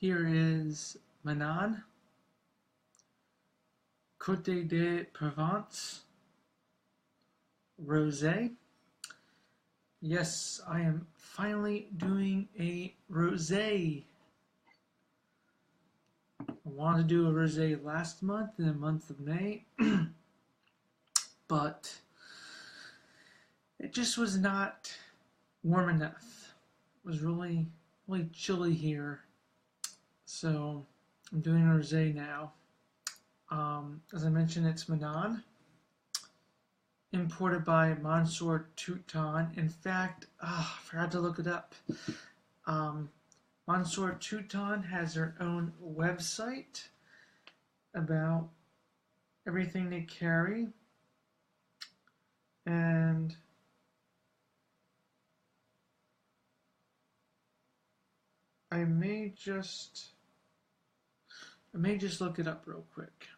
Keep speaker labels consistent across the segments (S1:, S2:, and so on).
S1: Here is Manon, Côte de Provence, Rosé. Yes, I am finally doing a rosé. I wanted to do a rosé last month in the month of May, but it just was not warm enough. It was really chilly here, so I'm doing a rosé now. As I mentioned, it's Manon, imported by Monsieur Touton. In fact, I forgot to look it up. Monsieur Touton has their own website about everything they carry, and I may just look it up real quick.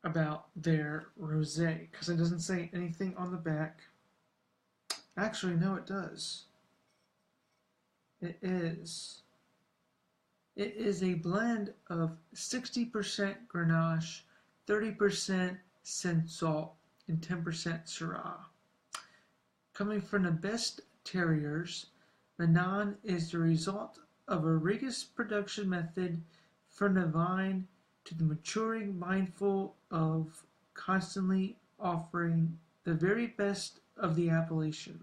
S1: About their rosé, because it doesn't say anything on the back. Actually, no, it does. It is a blend of 60% Grenache, 30% Cinsault, and 10% Syrah. Coming from the best terriers, Manon is the result of a rigorous production method from the vine to the maturing, mindful of constantly offering the very best of the appellation.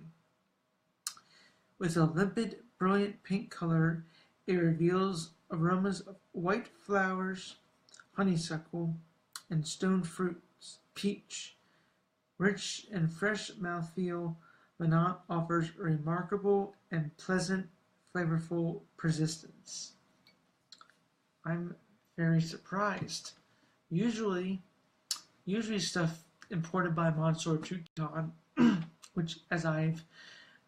S1: With a limpid, brilliant pink color, it reveals aromas of white flowers, honeysuckle, and stone fruits, peach. Rich and fresh mouthfeel, Manon offers a remarkable and pleasant, flavorful persistence. I'm very surprised. Usually stuff imported by Monsieur Touton, which, as I've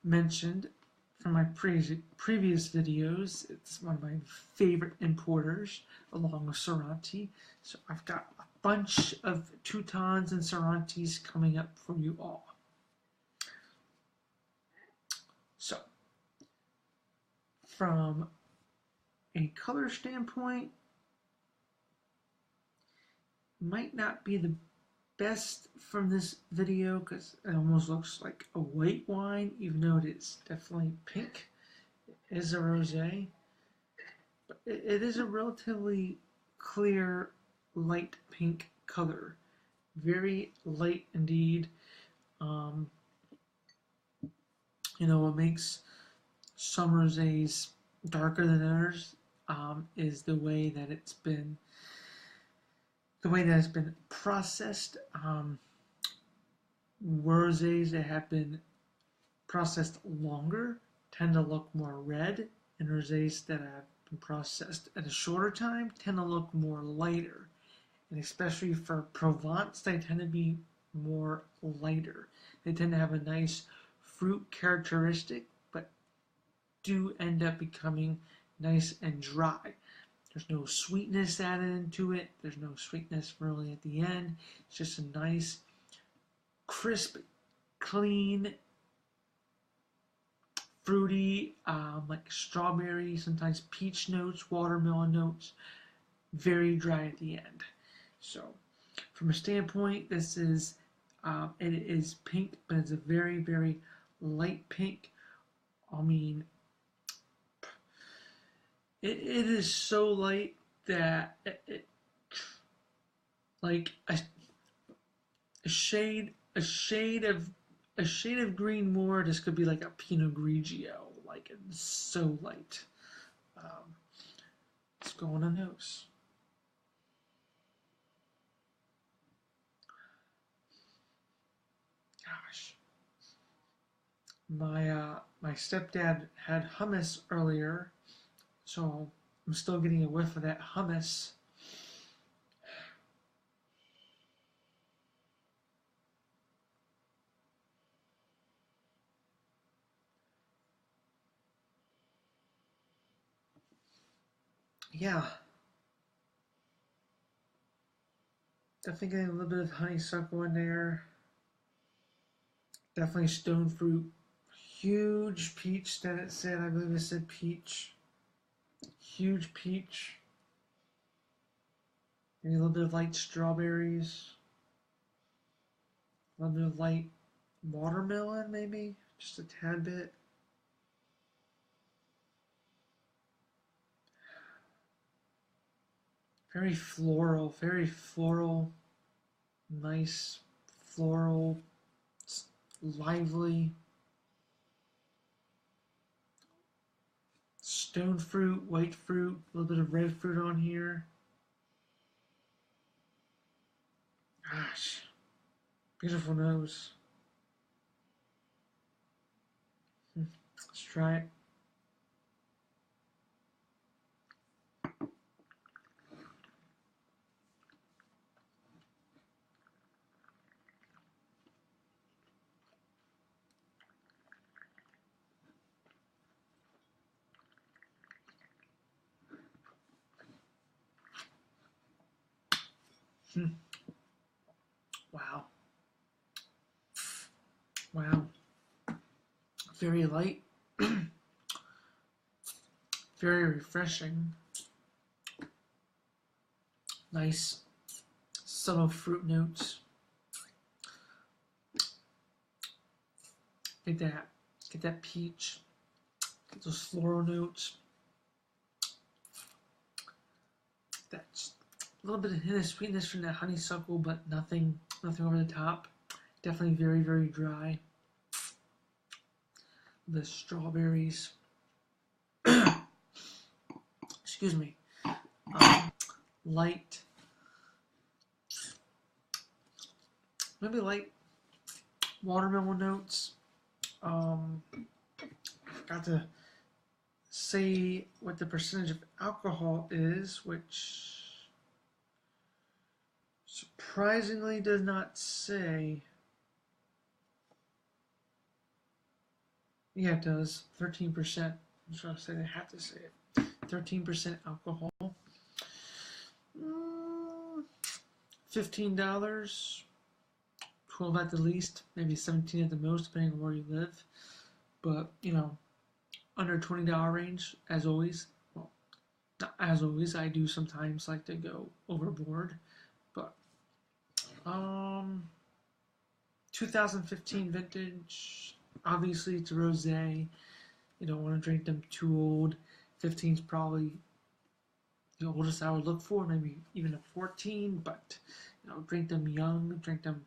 S1: mentioned from my previous videos, it's one of my favorite importers, along with Sorrenti. So I've got a bunch of Toutons and Sorrentis coming up for you all. So, from a color standpoint, might not be the best from this video because it almost looks like a white wine, even though it is definitely pink. It is a rosé, but it is a relatively clear, light pink color. Very light indeed. What makes some rosés darker than others is the way that it's been processed. Rosés that have been processed longer tend to look more red, and rosés that have been processed at a shorter time tend to look more lighter. And especially for Provence, they tend to be more lighter. They tend to have a nice fruit characteristic, but do end up becoming nice and dry. There's no sweetness added into it. There's no sweetness really at the end. It's just a nice, crisp, clean, fruity, like strawberry, sometimes peach notes, watermelon notes. Very dry at the end. So, from a standpoint, this is it is pink, but it's a very, very light pink. I mean, it is so light that it like a shade of green more. This could be like a Pinot Grigio. Like, it's so light. Let's go on the nose. Gosh, my stepdad had hummus earlier, so I'm still getting a whiff of that hummus. Yeah, definitely getting a little bit of honeysuckle in there. Definitely stone fruit, Huge peach that it said. I believe it said peach. Huge peach. Maybe a little bit of light strawberries. A little bit of light watermelon, maybe. Just a tad bit. Very floral, nice, floral, lively. Stone fruit, white fruit, a little bit of red fruit on here. Gosh, beautiful nose. Let's try it. Wow. Wow. Very light. Very refreshing. Nice, subtle fruit notes. Get that peach. Get those floral notes. That's a little bit of hint of sweetness from that honeysuckle, but nothing over the top. Definitely very, very dry. The strawberries. Excuse me. Light. Maybe light watermelon notes. Forgot to say what the percentage of alcohol is, which surprisingly does not say. Yeah, it does. 13%. I'm trying to say they have to say it. 13% alcohol. $15. 12 at the least, maybe 17 at the most, depending on where you live. But, under $20 range, as always. Well, not as always, I do sometimes like to go overboard. But, 2015 vintage. Obviously, it's a rosé. You don't want to drink them too old. 15 is probably the oldest I would look for, maybe even a 14. But drink them young, drink them,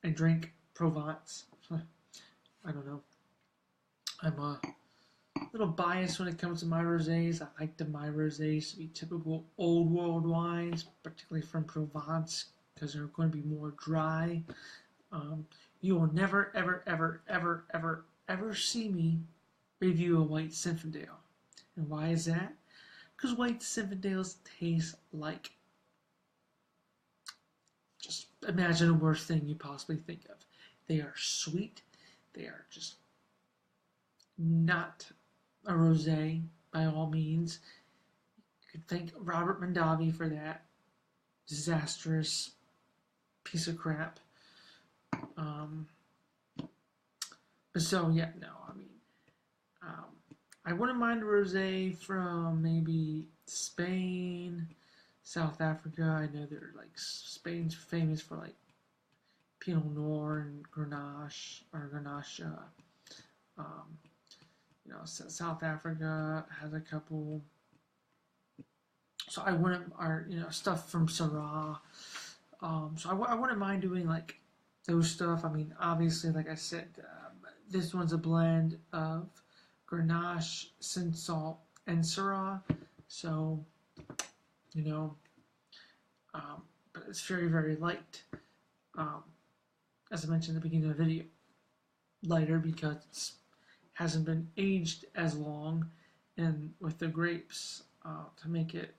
S1: and drink Provence. I don't know. I'm a little biased when it comes to my rosés. I like my rosés to be typical old world wines, particularly from Provence, because they're going to be more dry. You will never, ever, ever, ever, ever, ever see me review a white Zinfandel. And why is that? Because white Zinfandels taste like, just imagine the worst thing you possibly think of. They are sweet. They are just not a rosé by all means. You could thank Robert Mondavi for that disastrous piece of crap. But so yeah, no, I mean, I wouldn't mind a rosé from maybe Spain, South Africa. I know they're like Spain's famous for like Pinot Noir and Grenache or Grenache. South Africa has a couple. So I wouldn't, or stuff from Syrah. So I wouldn't mind doing like those stuff. I mean, obviously, like I said, this one's a blend of Grenache, Cinsault, and Syrah. So, but it's very, very light. As I mentioned at the beginning of the video, lighter because it hasn't been aged as long, and with the grapes to make it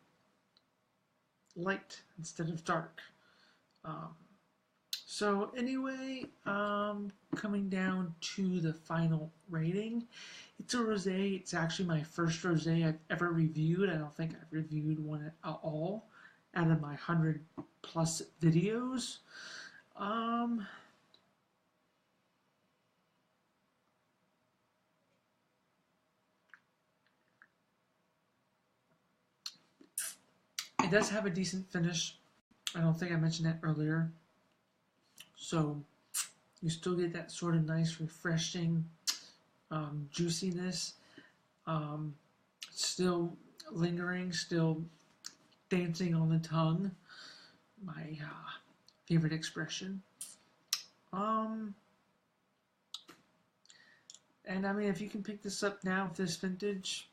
S1: light instead of dark. So anyway, coming down to the final rating. It's a rosé. It's actually my first rosé I've ever reviewed. I don't think I've reviewed one at all out of my 100+ videos. It does have a decent finish. I don't think I mentioned that earlier. So you still get that sort of nice, refreshing juiciness. Um, Still lingering, still dancing on the tongue. My favorite expression. Um, and I mean, if you can pick this up now with this vintage,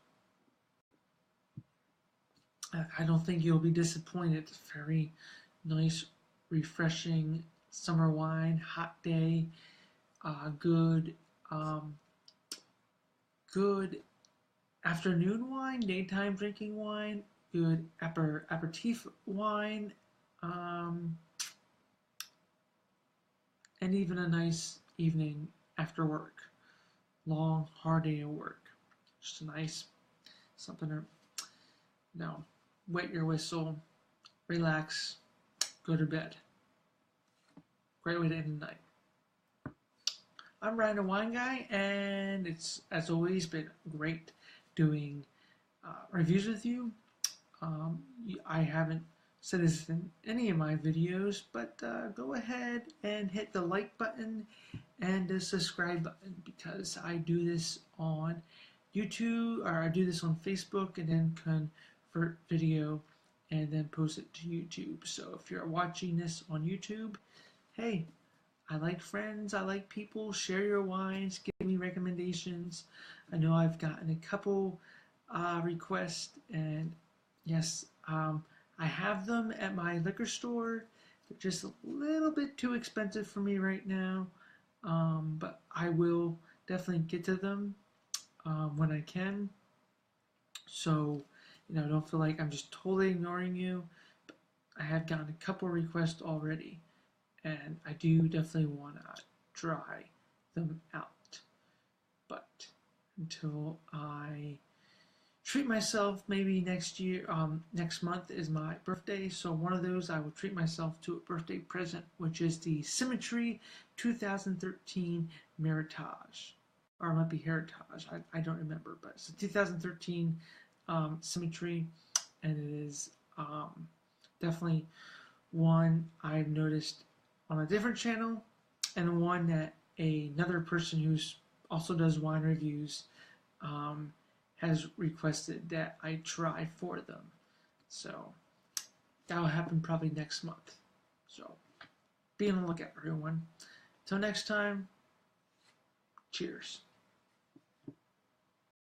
S1: I don't think you'll be disappointed. It's very nice, refreshing summer wine, hot day, good, um, good afternoon wine, daytime drinking wine, good aperitif wine, um, and even a nice evening after work. Long, hard day of work. Just a nice something to, no, wet your whistle, relax, go to bed. Great way to end the night. I'm Ryan, the Wine Guy, and it's, as always, been great doing reviews with you. I haven't said this in any of my videos, but go ahead and hit the like button and the subscribe button, because I do this on YouTube, or I do this on Facebook, and then convert video and then post it to YouTube. So if you're watching this on YouTube, hey, I like friends, I like people, share your wines, give me recommendations. I know I've gotten a couple requests, and yes, I have them at my liquor store. They're just a little bit too expensive for me right now, but I will definitely get to them when I can. So, don't feel like I'm just totally ignoring you. I have gotten a couple requests already, and I do definitely want to try them out. But until I treat myself, maybe next month is my birthday, so one of those I will treat myself to a birthday present, which is the Symmetry 2013 Meritage. Or it might be Heritage, I don't remember, but it's a 2013 Symmetry, and it is definitely one I've noticed on a different channel, and one that another person who also does wine reviews has requested that I try for them. So that'll happen probably next month. So be on the lookout, everyone. Till next time, cheers.